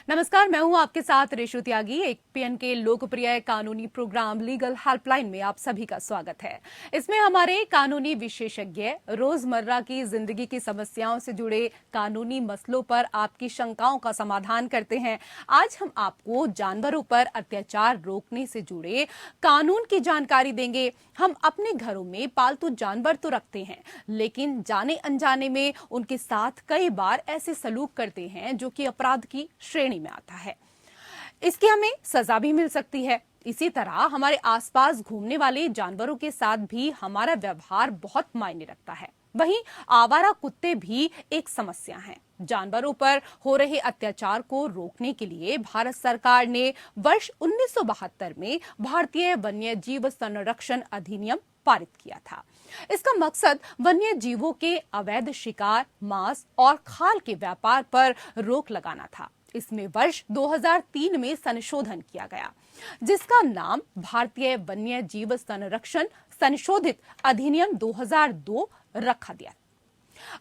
नमस्कार, मैं हूं आपके साथ रेशु त्यागी। एक पीएन के लोकप्रिय कानूनी प्रोग्राम लीगल हेल्पलाइन में आप सभी का स्वागत है। इसमें हमारे कानूनी विशेषज्ञ रोजमर्रा की जिंदगी की समस्याओं से जुड़े कानूनी मसलों पर आपकी शंकाओं का समाधान करते हैं। आज हम आपको जानवरों पर अत्याचार रोकने से जुड़े कानून की जानकारी देंगे। हम अपने घरों में पालतू जानवर तो रखते हैं, लेकिन जाने अनजाने में उनके साथ कई बार ऐसे सलूक करते हैं जो कि अपराध की श्रेणी में आता है। इसकी हमें सजा भी मिल सकती है। इसी तरह हमारे आसपास घूमने वाले जानवरों के साथ भी हमारा व्यवहार बहुत मायने रखता है। वहीं आवारा कुत्ते भी एक समस्या हैं। जानवरों पर हो रहे अत्याचार को रोकने के लिए भारत सरकार ने वर्ष 1972 में भारतीय वन्य जीव संरक्षण अधिनियम पारित किया था। इसका मकसद वन्य जीवों के अवैध शिकार, मांस और खाल के व्यापार पर रोक लगाना था। इसमें वर्ष 2003 में संशोधन किया गया, जिसका नाम भारतीय वन्य जीव संरक्षण संशोधित अधिनियम 2002 रखा गया।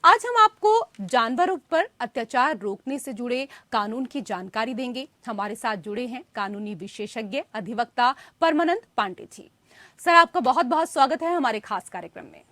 आज हम आपको जानवरों पर अत्याचार रोकने से जुड़े कानून की जानकारी देंगे। हमारे साथ जुड़े हैं कानूनी विशेषज्ञ अधिवक्ता परमानंद पांडे जी। सर, आपका बहुत बहुत स्वागत है हमारे खास कार्यक्रम में।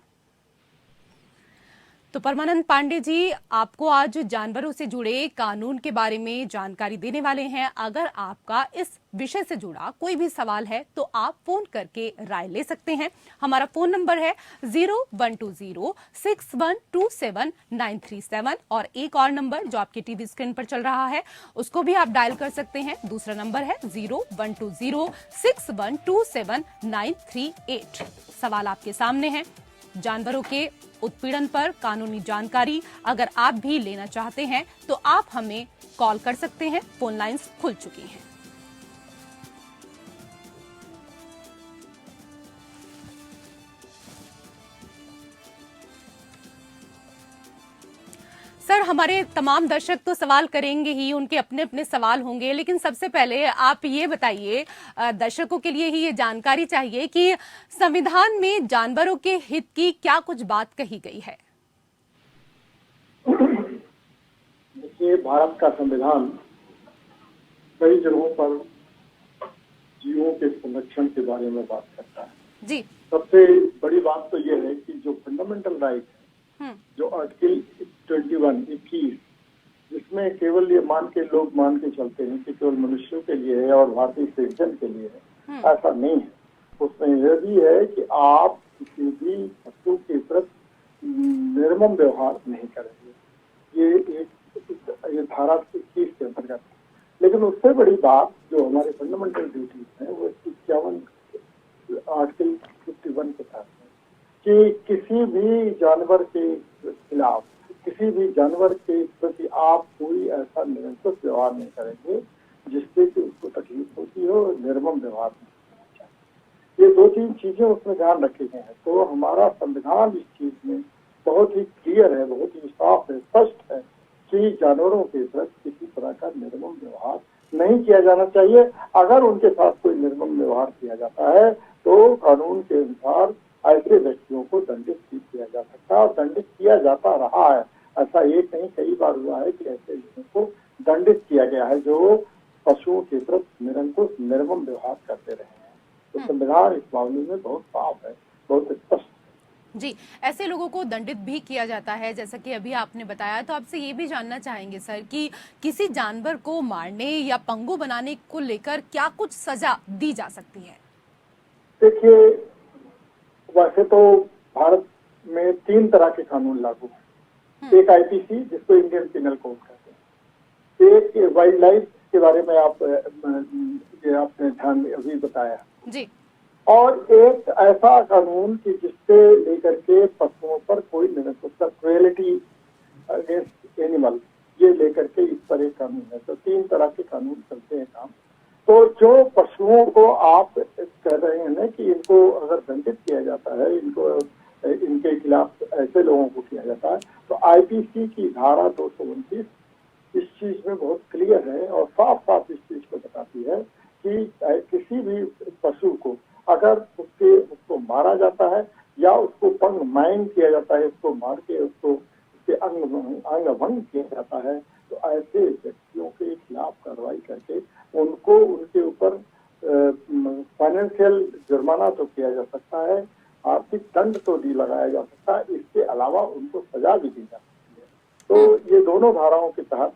तो परमानंद पांडे जी, आपको आज जानवरों से जुड़े कानून के बारे में जानकारी देने वाले हैं। अगर आपका इस विषय से जुड़ा कोई भी सवाल है तो आप फोन करके राय ले सकते हैं। हमारा फोन नंबर है 01206127 और एक और नंबर जो आपके टीवी स्क्रीन पर चल रहा है उसको भी आप डायल कर सकते हैं। दूसरा नंबर है 0120612798। सवाल आपके सामने है। जानवरों के उत्पीड़न पर कानूनी जानकारी अगर आप भी लेना चाहते हैं तो आप हमें कॉल कर सकते हैं। फोन लाइंस खुल चुकी हैं। सर, हमारे तमाम दर्शक तो सवाल करेंगे ही, उनके अपने अपने सवाल होंगे, लेकिन सबसे पहले आप ये बताइए, दर्शकों के लिए ही ये जानकारी चाहिए कि संविधान में जानवरों के हित की क्या कुछ बात कही गई है। देखिए, भारत का संविधान कई जगहों पर जीवों के संरक्षण के बारे में बात करता है जी। सबसे बड़ी बात तो ये है कि जो फंडामेंटल राइट है, जो आर्टिकल 21 जिसमें केवल ये लोग मान के चलते हैं कि केवल मनुष्यों के लिए है और भारतीय सिटीजन के लिए है, ऐसा नहीं है। उसमें यह भी है कि आप किसी भी वस्तु के प्रति निर्मम व्यवहार नहीं करेंगे। ये धारा 21 के अंतर्गत है। लेकिन उससे बड़ी बात जो हमारे फंडामेंटल ड्यूटीज है वो 51 आर्टिकल 51 के तहत है कि किसी भी जानवर के खिलाफ, किसी भी जानवर के प्रति आप कोई ऐसा निरंकुश व्यवहार नहीं करेंगे जिससे कि उसको तकलीफ होती हो, निर्मम व्यवहार नहीं करना चाहिए। ये 2-3 चीजें उसमें ध्यान रखे गए हैं। तो हमारा संविधान इस चीज में बहुत ही क्लियर है, बहुत ही साफ है, स्पष्ट है कि जानवरों के प्रति किसी तरह का निर्मम व्यवहार नहीं किया जाना चाहिए। अगर उनके साथ कोई निर्मम व्यवहार किया जाता है तो कानून के अनुसार ऐसे व्यक्तियों को दंडित किया जा सकता है और दंडित किया जाता रहा है। ऐसा एक नहीं, कई बार हुआ है कि ऐसे लोगों को दंडित किया गया है जो पशुओं के प्रति निरंकुश निर्मम व्यवहार करते रहे हैं। तो संविधान इस मामले में बहुत साफ है, बहुत स्पष्ट जी। ऐसे लोगों को दंडित भी किया जाता है जैसा कि अभी आपने बताया। तो आपसे ये भी जानना चाहेंगे सर कि किसी जानवर को मारने या पंगु बनाने को लेकर क्या कुछ सजा दी जा सकती है। देखिए, वैसे तो भारत में 3 तरह के कानून लागू हैं। एक आईपीसी, जिसको इंडियन पिनल कोड कहते हैं, एक वाइल्ड लाइफ के बारे में आपने ध्यान अभी बताया जी, और एक ऐसा कानून कि जिससे लेकर के पशुओं पर कोई क्रुएलिटी अगेंस्ट एनिमल, ये लेकर के इस पर एक कानून है। तो 3 तरह के कानून चलते हैं काम। तो जो पशुओं को आप कह रहे हैं ना कि इनको अगर दंडित किया जाता है, इनके खिलाफ ऐसे लोगों को किया जाता है, तो आईपीसी की धारा 229 इस चीज में बहुत क्लियर है और साफ साफ इस चीज को बताती है कि किसी भी पशु को अगर उसको मारा जाता है या उसको पंग माइन किया जाता है, उसको मार के उसको उसके अंग भंग किया जाता है, तो ऐसे व्यक्तियों के खिलाफ कार्रवाई करके उनको उनके ऊपर फाइनेंशियल जुर्माना तो किया जा सकता है, आर्थिक दंड तो भी लगाया जा सकता है, इसके अलावा उनको सजा भी दी जा सकती है। तो ये दोनों धाराओं के तहत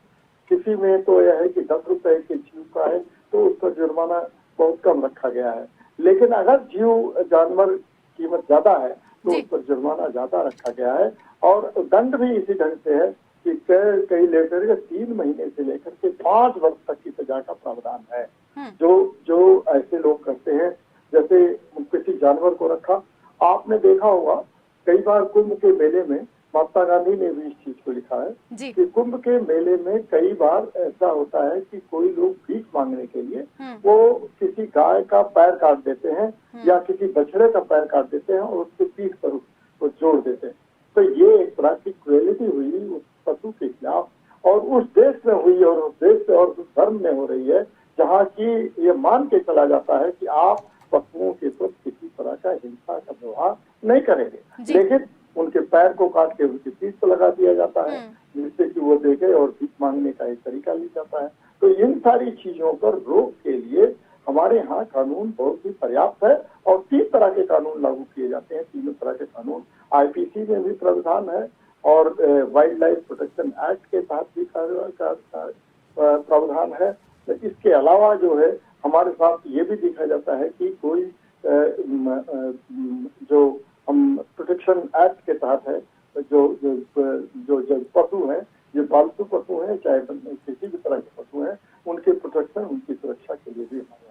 किसी में तो यह है कि 10 रुपए के जीव का है तो उसका जुर्माना बहुत कम रखा गया है, लेकिन अगर जीव जानवर कीमत ज्यादा है तो उस पर जुर्माना ज्यादा रखा गया है। और दंड भी इसी ढंग से है कि कई लेटर के 3 महीने से लेकर के 5 वर्ष तक की सजा का प्रावधान है। जो जो ऐसे लोग करते हैं, जैसे किसी जानवर को रखा, आपने देखा होगा कई बार कुंभ के मेले में महात्मा गांधी ने भी इस चीज को लिखा है कि कुंभ के मेले में कई बार ऐसा होता है कि कोई लोग भीख मांगने के लिए वो किसी गाय का पैर काट देते हैं या किसी बछड़े का पैर काट देते हैं और उसके पीठ पर उसको जोड़ देते हैं। तो ये एक तरह की क्रुएलिटी हुई उस पशु के खिलाफ, और उस देश में हुई और उस देश से और उस धर्म में हो रही है जहाँ की ये मान के चला जाता है कि आप पशुओं के प्रति किसी तरह का हिंसा का व्यवहार नहीं करेंगे, लेकिन उनके पैर को काट के उनकी पीठ पर लगा दिया जाता है जिससे कि वो देखे और भीख मांगने का एक तरीका लिया जाता है। तो इन सारी चीजों पर रोक के लिए हमारे यहाँ कानून बहुत ही पर्याप्त है और 3 तरह के कानून लागू किए जाते हैं। तीनों तरह के कानून आईपीसी में भी प्रावधान है और वाइल्ड लाइफ प्रोटेक्शन एक्ट के तहत भी प्रावधान है। इसके अलावा जो है हमारे साथ ये भी देखा जाता है कि कोई जो हम प्रोटेक्शन एक्ट के तहत है जो जो जो, जो पशु हैं, जो पालतू पशु हैं चाहे किसी भी तरह के पशु हैं, उनके प्रोटेक्शन उनकी सुरक्षा के लिए भी हमारे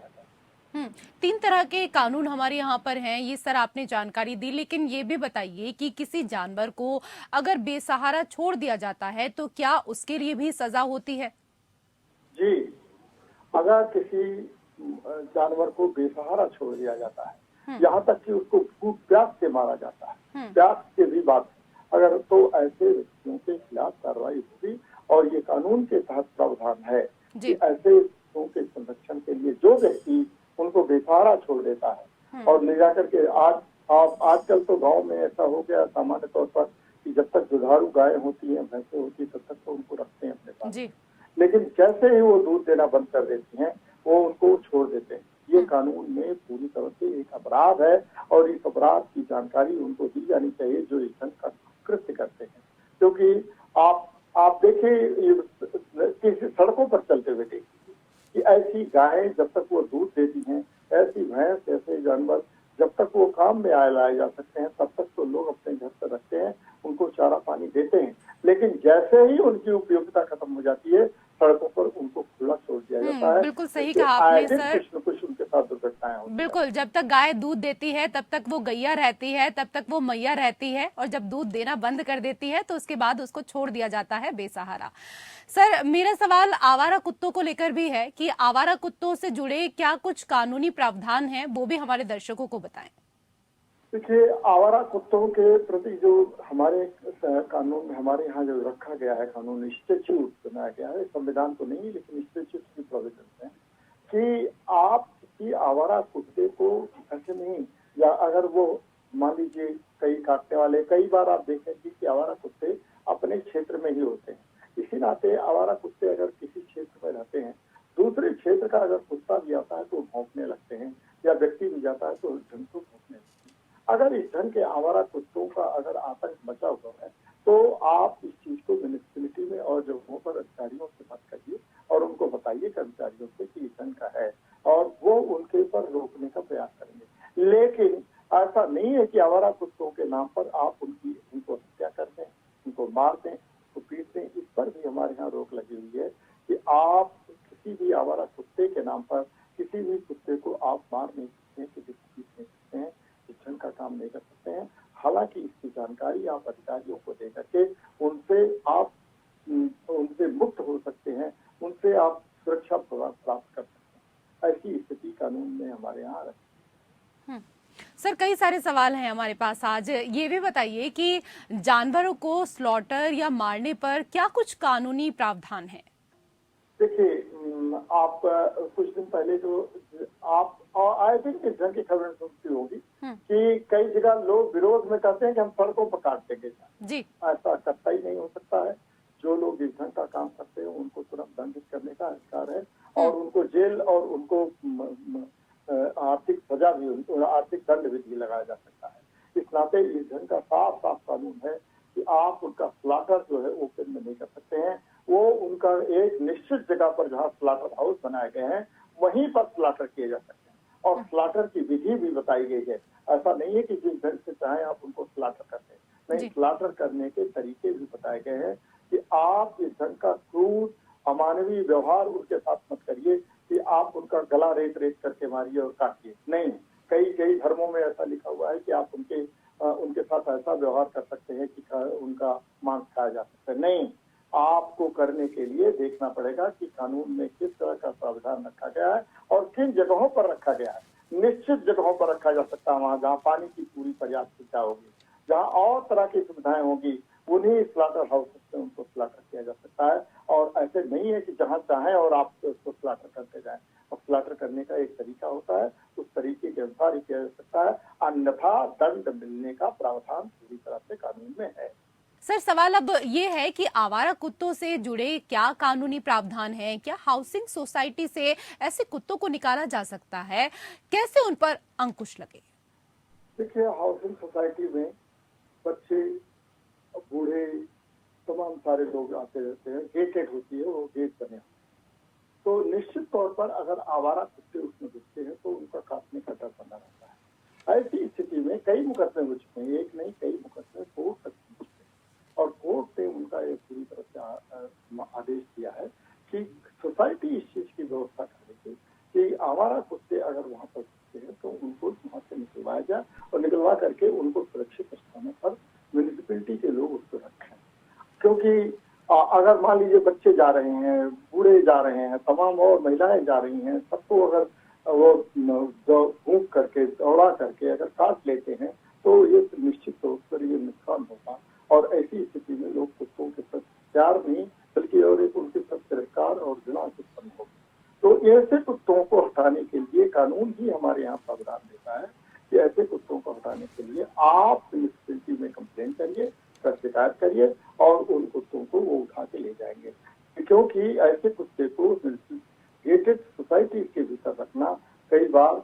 यहाँ 3 तरह के कानून हमारे यहाँ पर हैं, ये सर आपने जानकारी दी। लेकिन ये भी बताइए कि किसी जानवर को अगर बेसहारा छोड़ दिया जाता है तो क्या उसके लिए भी सजा होती है? जी, अगर किसी जानवर को बेसहारा छोड़ दिया जाता है, यहाँ तक कि उसको भूख प्यास से मारा जाता है, प्यास के भी बात अगर, तो ऐसे व्यक्तियों के खिलाफ कार्रवाई होगी और ये कानून के तहत प्रावधान है कि ऐसे व्यक्तियों के संरक्षण के लिए जो व्यक्ति उनको बेसहारा छोड़ देता है और ले जाकर के आजकल तो गांव में ऐसा हो गया सामान्य तौर पर कि जब तक दुधारू गाय होती है, भैंसें होती है, तब तक तो उनको रखते हैं अपने पास, लेकिन जैसे ही वो दूध देना बंद कर देती हैं वो उनको छोड़ देते हैं। ये कानून में पूरी तरह से एक अपराध है और इस अपराध की जानकारी उनको दी जानी चाहिए जो इस ढंग का कृत्य करते हैं। क्योंकि आप देखिए सड़कों पर चलते हुए देखिए कि ऐसी गायें जब तक वो दूध देती हैं, ऐसी भैंस, ऐसे जानवर जब तक वो काम में लाए जा सकते हैं तब तक तो लोग अपने घर पर रखते हैं, उनको चारा पानी देते हैं, लेकिन जैसे ही उनकी उपयोगिता खत्म हो जाती है सड़कों पर उनको खुला छोड़ दिया जाता है। बिल्कुल सही कहा आपने सर। कुछ उनके साथ दुर्घटनाएं होती हैं। बिल्कुल, जब तक गाय दूध देती है तब तक वो गैया रहती है, तब तक वो मैया रहती है, और जब दूध देना बंद कर देती है तो उसके बाद उसको छोड़ दिया जाता है बेसहारा। सर, मेरा सवाल आवारा कुत्तों को लेकर भी है कि आवारा कुत्तों से जुड़े क्या कुछ कानूनी प्रावधान हैं, वो भी हमारे दर्शकों को बताएं। देखिए, आवारा कुत्तों के प्रति जो हमारे कानून में हमारे यहाँ जो रखा गया है कानून, स्टैट्यूट बनाया गया है, संविधान तो नहीं लेकिन स्टैट्यूट की प्रोविजन है कि आप किसी आवारा कुत्ते को ऐसे नहीं, या अगर वो मान लीजिए कई काटने वाले, कई बार आप देखेंगे कि आवारा कुत्ते अपने क्षेत्र में ही होते हैं, इसी नाते आवारा कुत्ते अगर किसी क्षेत्र में रहते हैं, दूसरे क्षेत्र का अगर कुत्ता भी आता है तो भौंकने लगते हैं, या व्यक्ति भी जाता है तो ढंग से भौंकने लगते हैं। अगर इस ढंग के आवारा कुत्तों का अगर आतंक मचा हुआ है तो आप इस चीज को म्युनिसिपैलिटी में और जगहों पर अधिकारियों से बात करिए और उनको बताइए कर्मचारियों से कि इस ढंग का है और वो उनके पर रोकने का प्रयास करेंगे। लेकिन ऐसा नहीं है कि आवारा कुत्तों के नाम पर आप उनको हत्या कर दें, उनको मार दें, उनको पीट दें। इस पर भी हमारे यहाँ रोक लगी हुई है कि आप किसी भी आवारा कुत्ते के नाम पर किसी भी कुत्ते को आप मार नहीं सकते, किसी को पीट नहीं सकते हैं, शिक्षण का काम नहीं कर सकते हैं। हालांकि इसकी जानकारी आप अधिकारियों को दे करके उनसे मुक्त हो सकते हैं, उनसे आप सुरक्षा प्राप्त कर सकते हैं। ऐसी स्थिति कानून में हमारे यहाँ रखी। सर, कई सारे सवाल हैं हमारे पास आज। ये भी बताइए कि जानवरों को स्लॉटर या मारने पर क्या कुछ कानूनी प्रावधान है? देखिए, आप कुछ दिन पहले जो आप आई थिंक इस ढंग की खबरें सुनती होगी कि कई जगह लोग विरोध में कहते हैं कि हम सड़कों पर काट देंगे। जी, ऐसा कतई नहीं हो सकता है। जो लोग इस ढंग का काम करते हैं उनको तुरंत दंडित करने का अधिकार है और उनको जेल और उनको आर्थिक सजा भी, आर्थिक दंड भी लगाया जा सकता है। इस नाते इस ढंग का साफ साफ कानून है कि आप उनका स्लॉटर जो है ओपन में नहीं कर सकते हैं। वो उनका एक निश्चित जगह पर जहाँ स्लॉटर हाउस बनाए गए हैं वहीं पर स्लॉटर किए जा सकते हैं और स्लॉटर की विधि भी बताई गई है। ऐसा नहीं है कि जिस ढंग से चाहे आप उनको स्लॉटर कर दें, नहीं, स्लॉटर करने के तरीके भी बताए गए हैं कि आप इस ढंग का क्रूर अमानवीय व्यवहार उनके साथ मत करिए कि आप उनका गला रेत रेत करके मारिए और काटिए। नहीं, कई कई धर्मों में ऐसा लिखा हुआ है कि आप उनके साथ ऐसा व्यवहार कर सकते हैं कि उनका मांस खाया जा सकता है। नहीं, आपको करने के लिए देखना पड़ेगा कि कानून में किस तरह का प्रावधान रखा गया है और किन जगहों पर रखा गया है। निश्चित जगहों पर रखा जा सकता है, वहां जहाँ पानी की पूरी पर्याप्त सुविधा होगी, जहाँ और तरह की सुविधाएं होगी, उन्हीं स्लॉटर हाउस से उनको स्लॉटर किया जा सकता है। और ऐसे नहीं है कि जहाँ चाहें और आप उसको स्लॉटर करते जाएं। और स्लॉटर करने का एक तरीका होता है, उस तरीके के अनुसार ही किया जा सकता है, अन्यथा दंड मिलने का प्रावधान पूरी तरह से कानून में है। सर, सवाल अब ये है कि आवारा कुत्तों से जुड़े क्या कानूनी प्रावधान हैं? क्या हाउसिंग सोसाइटी से ऐसे कुत्तों को निकाला जा सकता है? कैसे उन पर अंकुश लगे? देखिए, हाउसिंग सोसाइटी में बच्चे, बूढ़े, तमाम सारे लोग आते रहते हैं, गेटेड होती है, वो गेट बने हैं। तो निश्चित तौर पर अगर आवारा कुत्ते उसमें घुसते हैं तो उनका काटने का डर बना रहता है। ऐसी स्थिति में कई मुकदमे हो चुके हैं, एक नहीं कई मुकदमे कोर्ट तक पहुंच गए और कोर्ट ने उनका एक पूरी तरह से आदेश दिया है कि सोसाइटी इस चीज की व्यवस्था करेगी कि आवारा कुत्ते अगर वहां पर घुसते हैं तो उनको वहां से निकलवाया जाए और निकलवा करके उनको सुरक्षित स्थानों पर म्यूनिसिपैलिटी के लोग उसको रखें। क्योंकि अगर मान लीजिए बच्चे जा रहे हैं, बूढ़े जा रहे हैं, तमाम और महिलाएं जा रही हैं, सबको अगर वो भूख करके दौड़ा करके अगर काट लेते हैं तो ये निश्चित तौर पर ये नुकसान होगा और ऐसी स्थिति में लोग कुत्तों के प्रति प्यार नहीं बल्कि और एक उनके प्रति तिरस्कार और घृणा उत्पन्न होगी। तो ऐसे कुत्तों को हटाने के लिए कानून ही हमारे यहाँ प्रावधान देता है कि ऐसे कुत्तों को हटाने के लिए आप म्यूनिसिपैलिटी में कंप्लेन करिए, शिकायत करिए और उन कुत्तों को वो उठा के ले जाएंगे। क्योंकि ऐसे कुत्ते को गेटेड सोसाइटी के भीतर रखना कई बार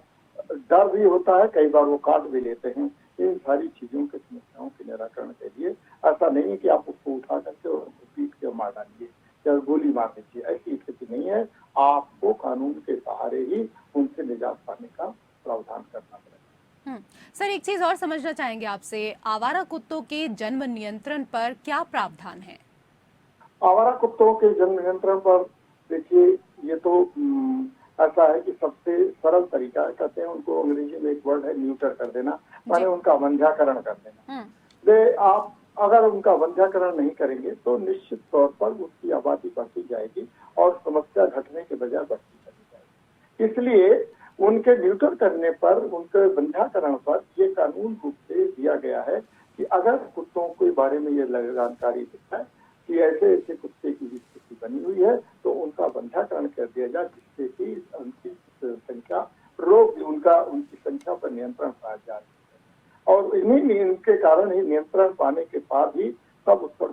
डर भी होता है, कई बार वो काट भी लेते हैं। इन सारी चीजों के समस्याओं के निराकरण के लिए ऐसा नहीं है कि आप उसको उठा करके और पीट के मार डालिए या गोली मार दीजिए, ऐसी स्थिति नहीं है। आपको कानून के सहारे ही उनसे निजात पाने का प्रावधान करना पड़ेगा। सर, एक चीज और समझना चाहेंगे आपसे, आवारा कुत्तों के जन्म नियंत्रण पर क्या प्रावधान है? आवारा कुत्तों के जन्म नियंत्रण पर देखिए, ये तो ऐसा है कि सबसे सरल तरीका है, कहते हैं उनको अंग्रेजी में एक वर्ड है न्यूटर कर देना, माने उनका वंध्याकरण कर देना। आप अगर उनका वंध्याकरण नहीं करेंगे तो निश्चित तौर पर उसकी आबादी बढ़ती जाएगी और समस्या घटने के बजाय बढ़ती चली जाएगी। इसलिए उनके न्यूटर करने पर, उनके वंध्याकरण पर ये कानून रूप से दिया गया है कि अगर कुत्तों के बारे में ये जानकारी देता है कि ऐसे ऐसे कुत्ते की स्थिति बनी हुई है तो उनका वंध्याकरण कर दिया जाए, जिससे कि उनकी संख्या उनकी संख्या पर नियंत्रण पाया जा सके और इनके कारण ही नियंत्रण पाने के बाद ही तब उस पर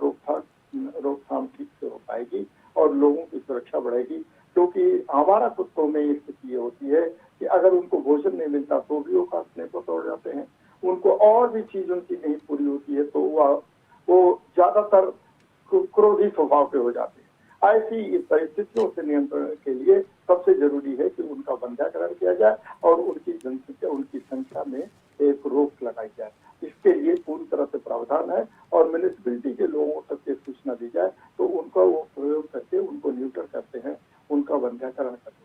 रोकथाम ठीक से हो पाएगी और लोगों की सुरक्षा बढ़ेगी। क्योंकि आवारा कुत्तों में ये स्थिति ये होती है कि अगर उनको भोजन नहीं मिलता तो भी वो काटने को दौड़ जाते हैं, उनको और भी चीज उनकी नहीं पूरी होती है तो वो ज्यादातर क्रोधी स्वभाव के हो जाते हैं। ऐसी परिस्थितियों से नियंत्रण के लिए सबसे जरूरी है कि उनका वंध्याकरण किया जाए और उनकी संख्या में एक रोक लगाई जाए। इसके लिए पूरी तरह से प्रावधान है और म्यूनिसिपैलिटी के लोगों तक ये सूचना दी जाए तो उनका वो प्रयोग करके उनको न्यूट्रल करते हैं, उनका वंध्याकरण करते हैं।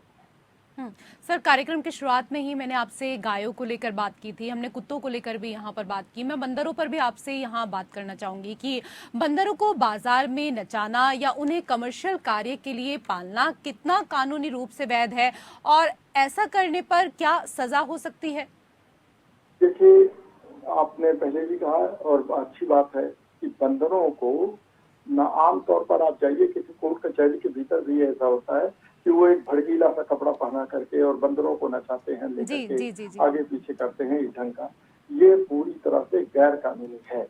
सर, कार्यक्रम की शुरुआत में ही मैंने आपसे गायों को लेकर बात की थी, हमने कुत्तों को लेकर भी यहाँ पर बात की। मैं बंदरों पर भी आपसे यहाँ बात करना चाहूंगी कि बंदरों को बाजार में नचाना या उन्हें कमर्शियल कार्य के लिए पालना कितना कानूनी रूप से वैध है और ऐसा करने पर क्या सजा हो सकती है? देखिए, आपने पहले भी कहा और अच्छी बात है कि बंदरों को न, आमतौर पर आप जाइए किसी कोर्ट कचहरी के भीतर भी ऐसा होता है कि वो एक भड़कीला सा कपड़ा पहना करके और बंदरों को नचाते हैं, लेकर के आगे पीछे करते हैं इस ढंग का। ये पूरी तरह से गैर कानूनी है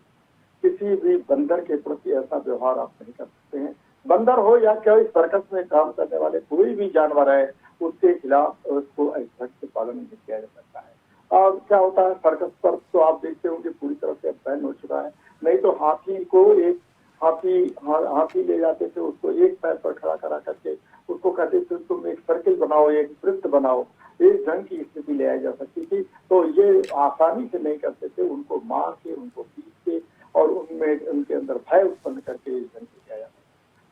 किसी भी बंदर के प्रति ऐसा व्यवहार आप नहीं कर सकते हैं। बंदर हो या कोई सर्कस में काम करने वाले कोई भी जानवर है, उसके खिलाफ उसको ऐसा से पालन नहीं किया जा सकता है। और क्या होता है सर्कस पर तो आप देखते होंगे पूरी तरह से बैन हो चुका है। नहीं तो हाथी को एक हाथी ले जाते थे, उसको एक पैर पर खड़ा करा करके उसको कहते थे तुम एक सर्किल बनाओ, एक वृत्त बनाओ, इस ढंग की स्थिति ले आई जा सकती थी। तो ये आसानी से नहीं करते थे, उनको मार के, उनको पीट के और उनमें उनके अंदर भय उत्पन्न करके इस ढंग से किया जाता है।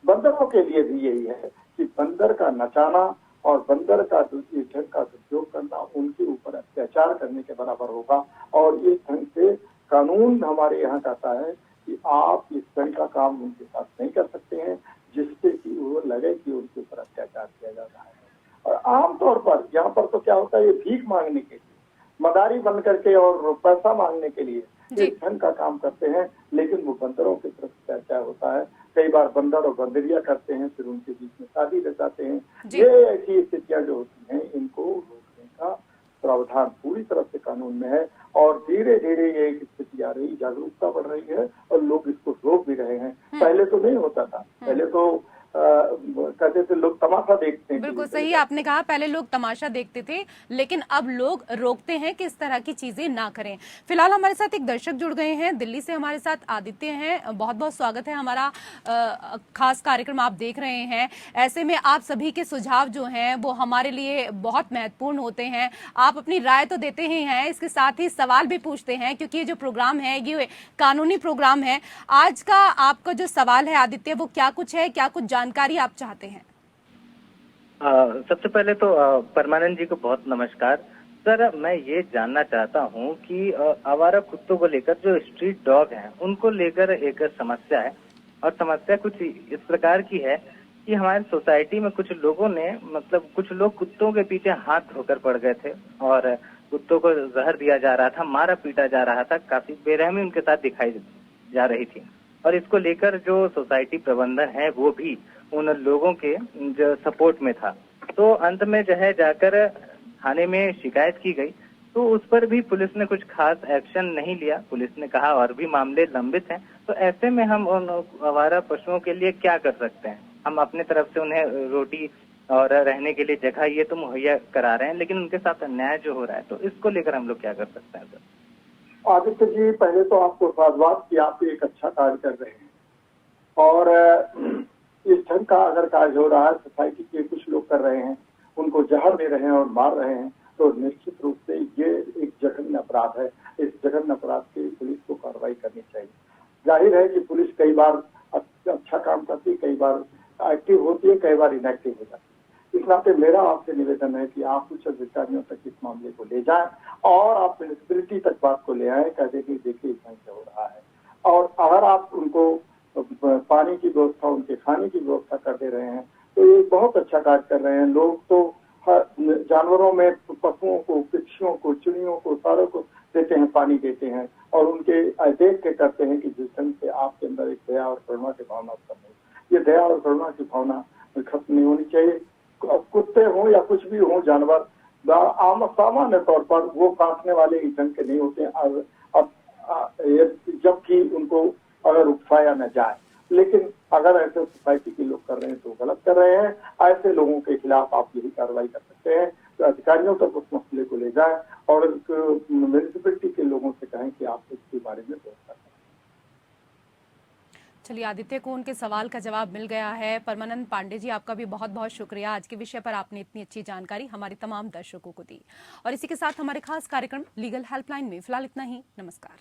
बंदरों के लिए भी यही है कि बंदर का नचाना और बंदर का इस ढंग का दुरुपयोग करना उनके ऊपर अत्याचार करने के बराबर होगा। और इस ढंग से कानून हमारे यहाँ कहता है कि आप इस ढंग का काम उनके साथ नहीं कर सकते हैं जिससे कि वो लगे कि उनके ऊपर अत्याचार किया जा रहा है। और आमतौर पर यहाँ पर तो क्या होता है, ये भीख मांगने के लिए, मदारी बन करके और पैसा मांगने के लिए इस ढंग का काम करते हैं, लेकिन वो बंदरों की तरफ से अत्याचार होता है। कई बार बंदर और बंदरिया करते हैं, फिर उनके बीच में शादी रचाते हैं। ये ऐसी स्थितियां जो होती हैं, इनको रोकने का प्रावधान पूरी तरह से कानून में है। और धीरे धीरे ये एक स्थिति आ रही, जागरूकता बढ़ रही है और लोग इसको रोक भी रहे हैं। पहले तो नहीं होता था, पहले तो कहते थे लोग तमाशा देखते हैं। बिल्कुल सही आपने कहा, पहले लोग तमाशा देखते थे, लेकिन अब लोग रोकते हैं कि इस तरह की चीजें ना करें। फिलहाल हमारे साथ एक दर्शक जुड़ गए हैं, दिल्ली से हमारे साथ आदित्य हैं। बहुत बहुत स्वागत है, हमारा खास कार्यक्रम आप देख रहे हैं। ऐसे में आप सभी के सुझाव जो हैं वो हमारे लिए बहुत महत्वपूर्ण होते हैं। आप अपनी राय तो देते ही हैं, इसके साथ ही सवाल भी पूछते हैं, क्योंकि ये जो प्रोग्राम है ये कानूनी प्रोग्राम है। आज का आपका जो सवाल है आदित्य, वो क्या कुछ है, क्या कुछ जानकारी आप चाहते हैं? सबसे पहले तो परमानंद जी को बहुत नमस्कार। सर, मैं ये जानना चाहता हूँ कि आवारा कुत्तों को लेकर जो स्ट्रीट डॉग हैं उनको लेकर एक समस्या है, और समस्या कुछ इस प्रकार की है कि हमारी सोसाइटी में कुछ लोगों ने, मतलब कुछ लोग कुत्तों के पीछे हाथ धोकर पड़ गए थे और कुत्तों को जहर दिया जा रहा था, मारा पीटा जा रहा था, काफी बेरहमी उनके साथ दिखाई जा रही थी। और इसको लेकर जो सोसाइटी प्रबंधन है वो भी उन लोगों के जो सपोर्ट में था। तो अंत में जो है जाकर थाने में शिकायत की गई, तो उस पर भी पुलिस ने कुछ खास एक्शन नहीं लिया। पुलिस ने कहा और भी मामले लंबित हैं। तो ऐसे में हम उन आवारा पशुओं के लिए क्या कर सकते हैं? हम अपने तरफ से उन्हें रोटी और रहने के लिए जगह ये तो मुहैया करा रहे हैं, लेकिन उनके साथ अन्याय जो हो रहा है, तो इसको लेकर हम लोग क्या कर सकते हैं सर? आदित्य जी, पहले तो आपको साधुवाद कि आप एक अच्छा कार्य कर रहे हैं। और इस ढंग का अगर कार्य हो रहा है, सोसाइटी के कुछ लोग कर रहे हैं, उनको जहर दे रहे हैं और मार रहे हैं, तो निश्चित रूप से ये एक जघन्य अपराध है। इस जघन्य अपराध की पुलिस को कार्रवाई करनी चाहिए। जाहिर है कि पुलिस कई बार अच्छा काम करती है, कई बार एक्टिव होती है, कई बार इनएक्टिव हो जाती है। इस नाते मेरा आपसे निवेदन है कि आप उच्च अधिकारियों तक इस मामले को ले जाएं और आप म्युनिसिपैलिटी तक बात को ले आए, कह दें कि देखिए इस ढंग से हो रहा है। और अगर आप उनको पानी की व्यवस्था, उनके खाने की व्यवस्था कर दे रहे हैं, तो ये बहुत अच्छा कार्य कर रहे हैं। लोग तो जानवरों में पशुओं को, पक्षियों को, चिड़ियों को, सारों को देते हैं, पानी देते हैं और उनके देख के करते हैं कि जिस ढंग से आपके अंदर एक दया और करुणा की भावना उत्पन्न हो। ये दया और करुणा की भावना खत्म नहीं होनी चाहिए। कुत्ते हों या कुछ भी हों, जानवर आम सामान्य तौर पर वो काटने वाले इस ढंग के नहीं होते हैं, अब जबकि उनको अगर उकसाया न जाए। लेकिन अगर ऐसे सोसाइटी के लोग कर रहे हैं तो गलत कर रहे हैं। ऐसे लोगों के खिलाफ आप यही कार्रवाई कर सकते हैं, तो अधिकारियों तक उस मसले को ले जाएं और म्युनिसिपैलिटी के लोगों से कहें कि आप इसके बारे में व्यवस्था करें। चलिए, आदित्य को उनके सवाल का जवाब मिल गया है। परमानंद पांडे जी, आपका भी बहुत बहुत शुक्रिया। आज के विषय पर आपने इतनी अच्छी जानकारी हमारे तमाम दर्शकों को दी। और इसी के साथ हमारे खास कार्यक्रम लीगल हेल्पलाइन में फिलहाल इतना ही। नमस्कार।